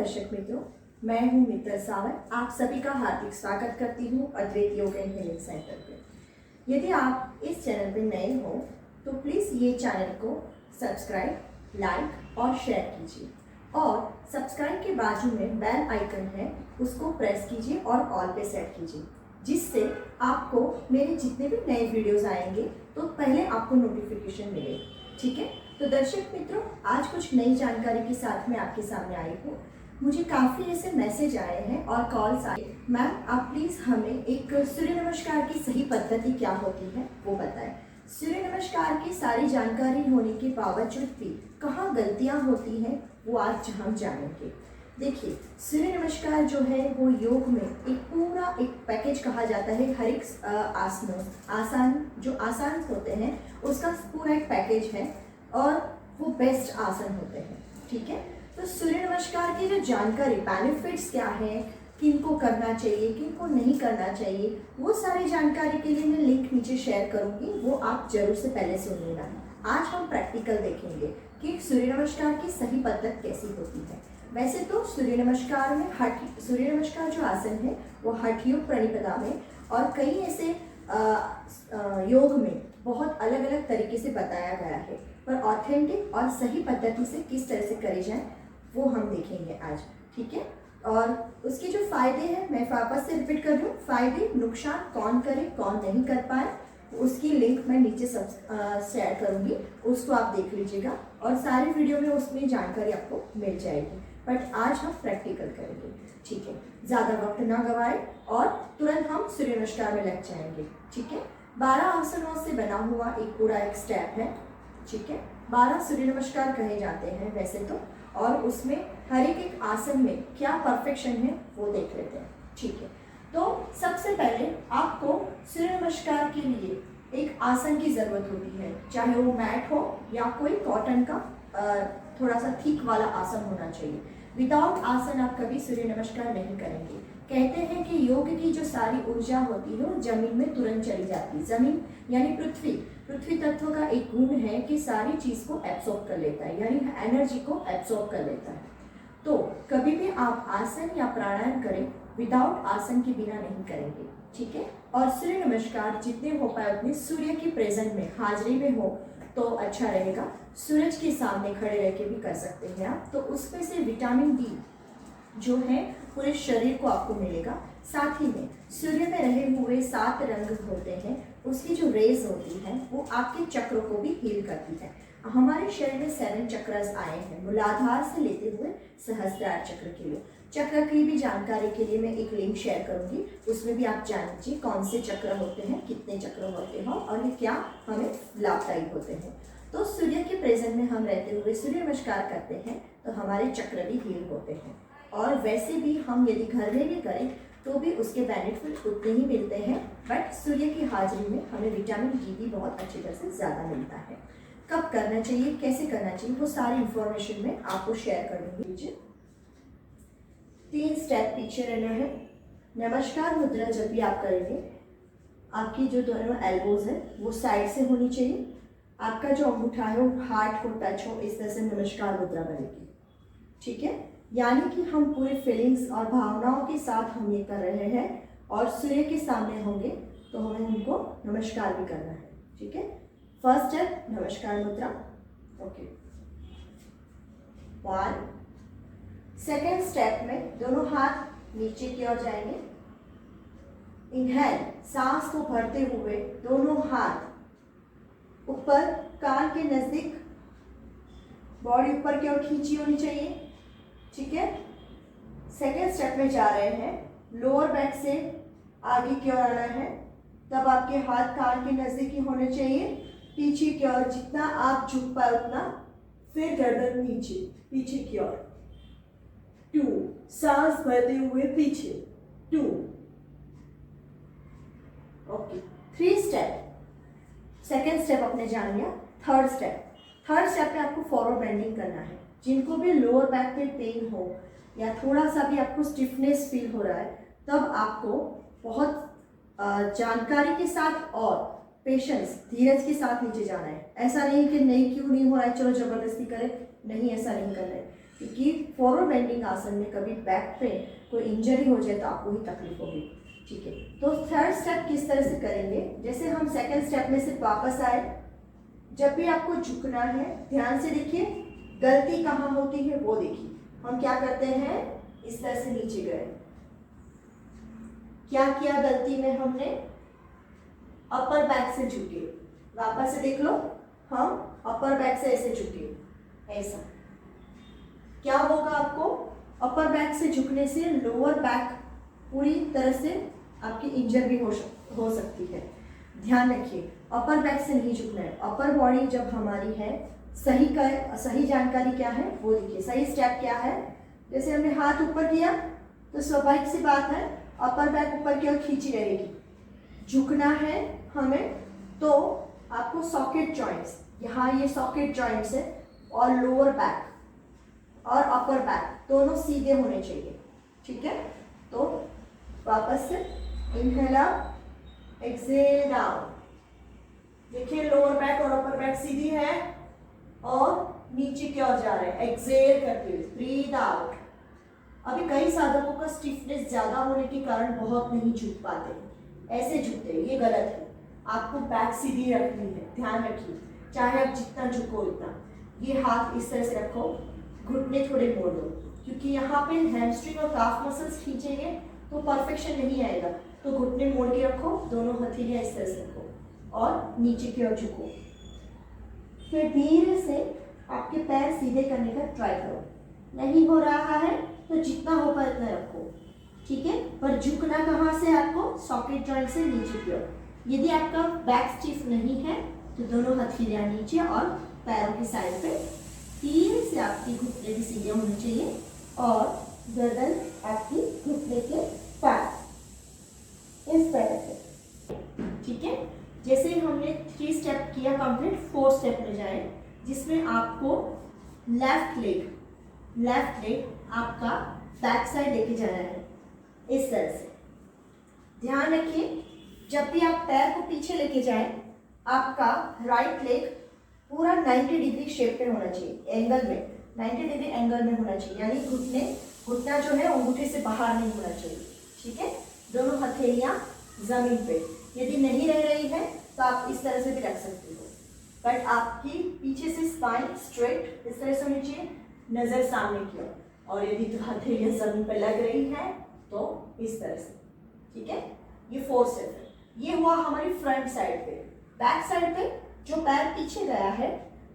दर्शक मित्रों, मैं हूं मित्र सावंत। आप सभी का हार्दिक स्वागत करती हूं अद्वैत योग एंड हीलिंग सेंटर पे। यदि आप इस चैनल पे नए हो तो प्लीज़ ये चैनल को सब्सक्राइब, लाइक और शेयर कीजिए और सब्सक्राइब के बाजू में बेल आइकन है, उसको प्रेस कीजिए और ऑल पे सेट कीजिए, जिससे आपको मेरे जितने भी नए वीडियोस आएंगे तो पहले आपको नोटिफिकेशन मिले। ठीक है, तो दर्शक मित्रों, आज कुछ नई जानकारी के साथ मैं आपके सामने आई हूँ। मुझे काफ़ी ऐसे मैसेज आए हैं और कॉल्स आए, मैम आप प्लीज़ हमें एक सूर्य नमस्कार की सही पद्धति क्या होती है वो बताएं। सूर्य नमस्कार की सारी जानकारी होने के बावजूद भी कहाँ गलतियाँ होती हैं वो आज हम जानेंगे। देखिए, सूर्य नमस्कार जो है वो योग में एक पूरा एक पैकेज कहा जाता है। हर एक आसान होते हैं उसका पूरा एक पैकेज है और वो बेस्ट आसन होते हैं। ठीक है, तो सूर्य नमस्कार की जो जानकारी, बेनिफिट्स क्या है, किनको करना चाहिए, किनको नहीं करना चाहिए, वो सारी जानकारी के लिए मैं लिंक नीचे शेयर करूंगी, वो आप जरूर से पहले सुनिएगा। आज हम प्रैक्टिकल देखेंगे कि सूर्य नमस्कार की सही पद्धति कैसी होती है। वैसे तो सूर्य नमस्कार में सूर्य नमस्कार जो आसन है वो हठ योग प्रणिपदा में और कई ऐसे योग में बहुत अलग अलग तरीके से बताया गया है, पर ऑथेंटिक और सही पद्धति से किस तरह से करे जाए वो हम देखेंगे आज। ठीक है, और उसके जो फायदे हैं मैं वापस से रिपीट कर दूँ, फायदे नुकसान कौन करे कौन नहीं कर पाए उसकी लिंक मैं नीचे सब शेयर करूँगी, उसको आप देख लीजिएगा और सारी वीडियो में उसमें जानकारी आपको मिल जाएगी। बट आज हम प्रैक्टिकल करेंगे। ठीक है, ज़्यादा वक्त ना गवाए और तुरंत हम सूर्य नमस्कार में लग जाएंगे। ठीक है, 12 आसनों से बना हुआ एक पूरा एक स्टेप है। ठीक है, 12 सूर्य नमस्कार कहे जाते हैं वैसे तो, और उसमें हर एक आसन में क्या परफेक्शन है वो देख लेते हैं। ठीक है, तो सबसे पहले आपको सूर्य नमस्कार के लिए एक आसन की ज़रूरत होती है, चाहे वो मैट हो या कोई कॉटन का थोड़ा सा थिक वाला आसन होना चाहिए। विदाउट आसन आप कभी सूर्य नमस्कार नहीं करेंगे। कहते हैं कि योग की जो सारी ऊर्जा होती है वो जमीन में तुरंत चली जाती है। जमीन यानी पृथ्वी तत्व का एक गुण है कि सारी चीज को एब्सॉर्ब कर लेता है, यानी एनर्जी को एब्सॉर्ब कर लेता है। तो कभी भी आप आसन या प्राणायाम करें, विदाउट आसन के बिना नहीं करेंगे। ठीक है, और सूर्य नमस्कार जितने हो पाए उतने सूर्य की प्रेजेंट में, हाजिरी में हो तो अच्छा रहेगा। सूरज के सामने खड़े रह के भी कर सकते हैं आप, तो उसमें से विटामिन डी जो है पूरे शरीर को आपको मिलेगा। साथ ही में सूर्य में रहे हुए 7 रंग होते हैं, उसकी जो रेज होती है वो आपके चक्रों को भी हील करती है। हमारे शरीर में 7 चक्रस आए हैं, मूलाधार से लेते हुए सहस्त्रार चक्र के लिए। चक्र की भी जानकारी के लिए मैं एक लिंक शेयर करूंगी, उसमें भी आप जान लीजिए कौन से चक्र होते हैं, कितने चक्र होते हैं और ये क्या हमें लाभदायी होते हैं। तो सूर्य के प्रेजेंट में हम रहते हुए सूर्य नमस्कार करते हैं तो हमारे चक्र भी हील होते हैं। और वैसे भी हम यदि घर में भी करें तो भी उसके बेनिफिट उतने ही मिलते हैं, बट सूर्य की हाजिरी में हमें विटामिन डी भी बहुत अच्छी तरह से ज़्यादा मिलता है। कब करना चाहिए, कैसे करना चाहिए, वो सारी इंफॉर्मेशन में आपको शेयर कर दूंगी। 3 स्टेप पीछे रहना है। नमस्कार मुद्रा जब भी आप करेंगे, आपकी जो दोनों एल्बोज है वो साइड से होनी चाहिए। आपका जो अंगूठा है वो हार्ट को टच हो, इस तरह से नमस्कार मुद्रा बनेगी। ठीक है, यानी कि हम पूरे फीलिंग्स और भावनाओं के साथ हम ये कर रहे हैं और सूर्य के सामने होंगे तो हमें उनको नमस्कार भी करना है। ठीक है, फर्स्ट स्टेप नमस्कार मुद्रा। ओके, 1। सेकेंड स्टेप में दोनों हाथ नीचे की ओर जाएंगे। इनहेल, सांस को भरते हुए दोनों हाथ ऊपर कान के नजदीक, बॉडी ऊपर की ओर खींची होनी चाहिए। ठीक है, सेकेंड स्टेप में जा रहे हैं, लोअर बैक से आगे की ओर आना है, तब आपके हाथ कान के नजदीक होने चाहिए, पीछे की ओर जितना आप झुक पाए उतना, फिर गर्दन नीचे पीछे की ओर। 2, सांस भरते हुए पीछे, 2। Okay, 3 step. सेकेंड स्टेप आपने जान लिया। थर्ड स्टेप में आपको फॉरवर्ड बेंडिंग करना है। जिनको भी लोअर बैक पे पेन हो या थोड़ा सा भी आपको स्टिफनेस फील हो रहा है, तब आपको बहुत जानकारी के साथ और पेशेंस, धीरज के साथ नीचे जाना है। ऐसा नहीं कि नहीं क्यों नहीं हो रहा है चलो जबरदस्ती करें, नहीं, ऐसा नहीं करना है। क्योंकि फॉरवर्ड बेंडिंग आसन में कभी बैक पे कोई इंजरी हो जाए तो आपको ही तकलीफ होगी। ठीक है, तो थर्ड स्टेप किस तरह से करेंगे, जैसे हम सेकंड स्टेप में से वापस आए, जब भी आपको झुकना है ध्यान से देखिए, गलती कहाँ होती है वो देखिए। हम क्या करते हैं, इस तरह से नीचे गए, क्या किया गलती में हमने, अपर बैक से झुके, वापस से देख लो, हम अपर बैक से ऐसे झुके, ऐसा क्या होगा आपको, अपर बैक से झुकने से लोअर बैक पूरी तरह से आपकी इंजर भी हो सकती है। ध्यान रखिए, अपर बैक से नहीं झुकना है। अपर बॉडी जब हमारी है, सही जानकारी क्या है वो देखिए, सही स्टेप क्या है। जैसे हमने हाथ ऊपर किया तो स्वाभाविक सी बात है अपर बैक ऊपर की ओर खींची रहेगी। झुकना है हमें तो आपको सॉकेट जॉइंट्स, यहाँ ये सॉकेट जॉइंट्स है, और लोअर बैक और अपर बैक दोनों सीधे होने चाहिए। ठीक है, तो वापस से इनहेल अप, एक्सहेल डाउन। देखिए लोअर बैक और अपर बैक सीधी है और नीचे की ओर जा रहे हैं, एक्सहेल करते हुए, ब्रीथ आउट। अभी कई साधकों का स्टिफनेस ज्यादा होने के कारण बहुत नहीं झुक पाते, ऐसे झुकते हैं, ये गलत है। आपको बैक सीधी रखनी है, ध्यान रखिए, चाहे आप जितना झुको उतना। ये हाथ इस तरह से रखो, घुटने थोड़े मोड़ दो, क्योंकि यहाँ पे हैमस्ट्रिंग और काफ मसल्स खींचेंगे तो परफेक्शन नहीं आएगा। तो घुटने मोड़ के रखो, दोनों हथेलियां इस तरह से रखो और नीचे की ओर झुको। फिर धीरे से आपके पैर सीधे करने का ट्राई करो। नहीं हो रहा है तो जितना हो पाए इतना रखो, ठीक है। पर झुकना कहाँ से, आपको सॉकेट जॉइंट से नीचे की ओर। यदि आपका बैक स्टिफ नहीं है तो दोनों हथेलियां नीचे और पैरों की साइड पे धीरे से आपकी घुटने भी सीधे होने चाहिए और गर्दन आपकी घुटने के पास इस तरह से। ठीक है, जैसे हमने 3 स्टेप किया कंप्लीट, 4 स्टेप में जाए, जिसमें आपको लेफ्ट लेग आपका बैक साइड लेके जाना है इस तरह से। ध्यान रखिए, जब भी आप पैर को पीछे लेके जाएं, आपका राइट लेग पूरा 90 डिग्री शेप में होना चाहिए, एंगल में 90 डिग्री एंगल में होना चाहिए, यानी घुटना जो है अंगूठे से बाहर नहीं होना चाहिए। ठीक है, दोनों हथेलियां जमीन पे। यदि नहीं रह रही है तो आप इस तरह से भी रख सकते हो, बट आपकी पीछे से स्पाइन स्ट्रेट इस तरह से होनी चाहिए, नजर सामने की ओर। और यदि तो हथेलियां जमीन पे लग रही है तो इस तरह से। ठीक है, ये 4 स्टेप है। ये हुआ हमारी फ्रंट साइड पे। बैक साइड पे जो पैर पीछे गया है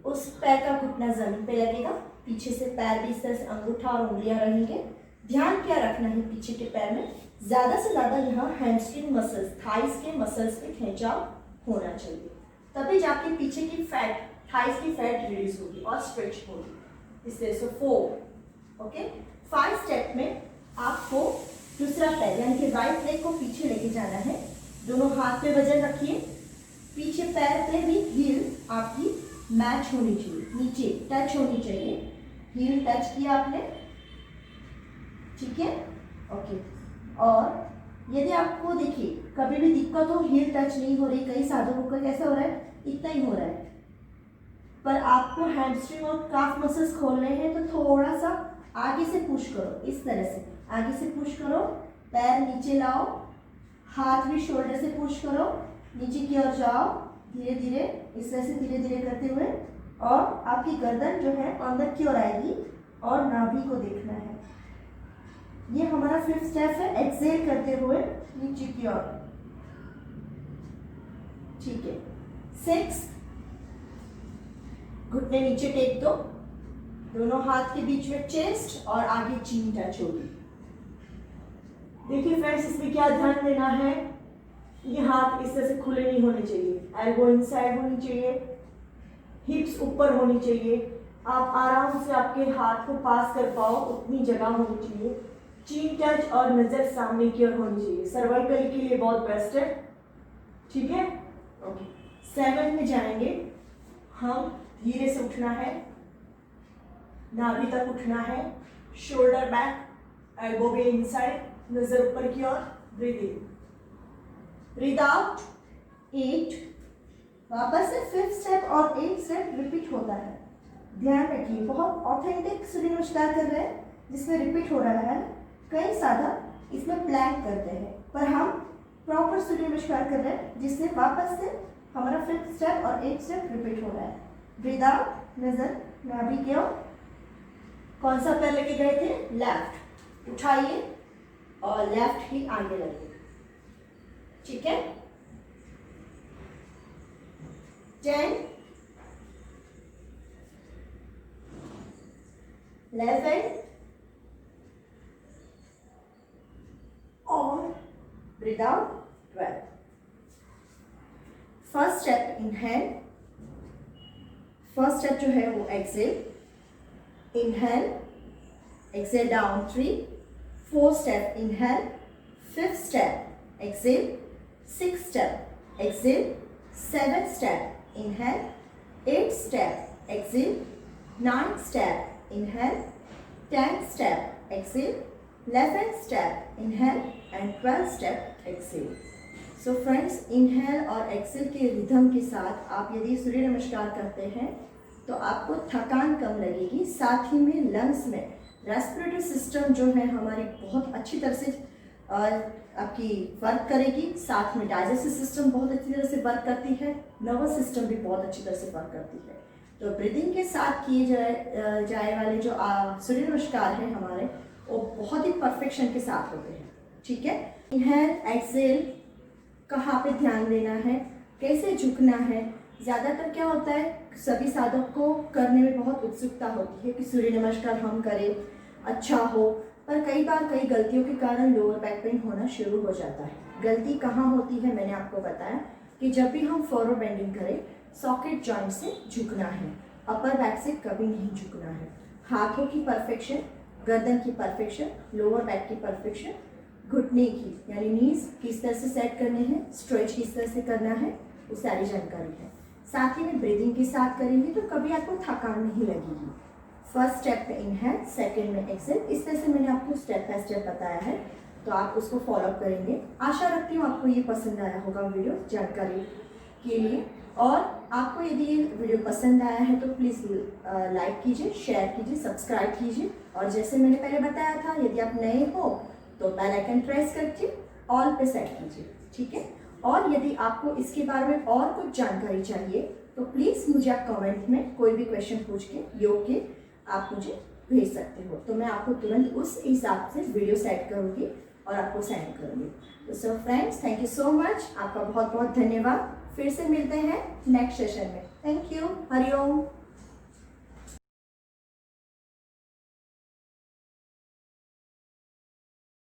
उस पैर का घुटना जमीन पे लगेगा, पीछे से पैर भी इस तरह से अंगूठा और उंगलियां रहेंगे। ध्यान क्या रखना है, पीछे के पैर में ज्यादा से ज्यादा यहाँ हैमस्ट्रिंग मसल्स, थाइस के मसल्स पे खिंचाव होना चाहिए, तभी जाके पीछे की फैट, थाइस की फैट रिलीज होगी और स्ट्रेच होगी। इस तरह से 4। ओके, 5 स्टेप में आपको दूसरा पैर यानी कि राइट लेग को पीछे लेके जाना है। दोनों हाथ पे वजन रखिए, पीछे पैर पे भी हील आपकी मैच होनी चाहिए, नीचे टच होनी चाहिए। हील टच किया आपने, ठीक है, ओके। और यदि आपको देखिए कभी भी दिक्कत हो, हील टच नहीं हो रही, कई साधकों का कैसा हो रहा है, इतना ही हो रहा है, पर आपको हैमस्ट्रिंग और काफ मसल्स खोलने हैं तो थोड़ा सा आगे से पुश करो, इस तरह से आगे से पुश करो, पैर नीचे लाओ, हाथ भी शोल्डर से पुश करो, नीचे की ओर जाओ, धीरे धीरे इस तरह से धीरे धीरे करते हुए, और आपकी गर्दन जो है अंदर की ओर आएगी और नाभि को देखना है। ये हमारा 5th स्टेप है, एक्सहेल करते हुए नीचे की ओर। ठीक है, 6, घुटने नीचे टेक दो, दोनों हाथ के बीच में चेस्ट और आगे चीन टच होगी। देखिए फ्रेंड्स, इसमें क्या ध्यान देना है, ये हाथ इस तरह से खुले नहीं होने चाहिए, एल्बो इनसाइड होनी चाहिए, हिप्स ऊपर होनी चाहिए, आप आराम से आपके हाथ को पास कर पाओ उतनी जगह होनी चाहिए, चीन टच और नजर सामने की ओर होनी चाहिए, सर्वाइकल के लिए बहुत बेस्ट है। ठीक है, ओके। 7 में जाएंगे हम, धीरे से उठना है, नाभि तक उठना है, शोल्डर बैक, एल्बो भी इनसाइड, नजर ऊपर की ओर, ब्रीथ इन, ब्रीथ आउट, 8। वापस से 5th स्टेप और 8th स्टेप रिपीट होता है। ध्यान रखिए, बहुत ऑथेंटिक सूर्य नमस्कार कर रहे हैं जिसमें रिपीट हो रहा है। कई साधक इसमें प्लैंक करते हैं, पर हम प्रॉपर सूर्य नमस्कार कर रहे हैं जिससे वापस से हमारा 5th स्टेप और 8th स्टेप रिपीट हो रहा है। ब्रीद आउट, नजर नाभि की ओर। कौन सा पैर लेके गए थे? लेफ्ट। उठाइए और लेफ्ट ही आगे लगे, ठीक है। 10, 11 और breathe out 12। First step inhale, first step जो है वो exhale. Inhale, exhale down 3, 4th step inhale, 5th step exhale, 6th step exhale, 7th step inhale, 8th step exhale, 9th step inhale, 10th step exhale, 11th step inhale and 12th step exhale. So friends, inhale और exhale के rhythm के साथ आप यदि सूर्य नमस्कार करते हैं तो आपको थकान कम लगेगी, साथ ही में लंग्स में रेस्पिरेटरी सिस्टम जो है हमारी बहुत अच्छी तरह से आपकी वर्क करेगी, साथ में डाइजेस्टिव सिस्टम बहुत अच्छी तरह से वर्क करती है, नर्वस सिस्टम भी बहुत अच्छी तरह से वर्क करती है। तो ब्रीदिंग के साथ किए जाए वाले जो सूर्य नमस्कार है हमारे, वो बहुत ही परफेक्शन के साथ होते हैं, ठीक है। इनहेल एक्सेल, कहाँ पे ध्यान देना है, कैसे झुकना है। ज़्यादातर क्या होता है, सभी साधक को करने में बहुत उत्सुकता होती है कि सूर्य नमस्कार हम करें, अच्छा हो, पर कई बार कई गलतियों के कारण लोअर बैक पेन होना शुरू हो जाता है। गलती कहाँ होती है, मैंने आपको बताया कि जब भी हम फॉरवर्ड बेंडिंग करें, सॉकेट जॉइंट से झुकना है, अपर बैक से कभी नहीं झुकना है। हाथों की परफेक्शन, गर्दन की परफेक्शन, लोअर बैक की परफेक्शन, घुटने की यानी नीज किस तरह से सेट करने हैं, स्ट्रेच किस तरह से करना है, वो सारी जानकारी है। साथ ही में ब्रीदिंग के साथ करेंगे तो कभी आपको थकान नहीं लगेगी। फर्स्ट स्टेप में इनहेल, सेकंड में एक्सेल, इस तरह से मैंने आपको स्टेप बाय स्टेप बताया है, तो आप उसको फॉलो करेंगे। आशा रखती हूँ आपको ये पसंद आया होगा वीडियो जानकारी के लिए। और आपको यदि ये वीडियो पसंद आया है तो प्लीज़ लाइक कीजिए, शेयर कीजिए, सब्सक्राइब कीजिए। और जैसे मैंने पहले बताया था, यदि आप नए हो तो बेल आइकन प्रेस करके ऑल पे सेट कीजिए, ठीक है। और यदि आपको इसके बारे में और कुछ जानकारी चाहिए तो प्लीज़ मुझे आप कमेंट में कोई भी क्वेश्चन पूछ के योग के आप मुझे भेज सकते हो, तो मैं आपको तुरंत उस हिसाब से वीडियो सेट करूँगी और आपको सेंड करूँगी। तो so friends, thank you so much, आपका बहुत बहुत धन्यवाद। फिर से मिलते हैं नेक्स्ट सेशन में। Thank you. हरिओम।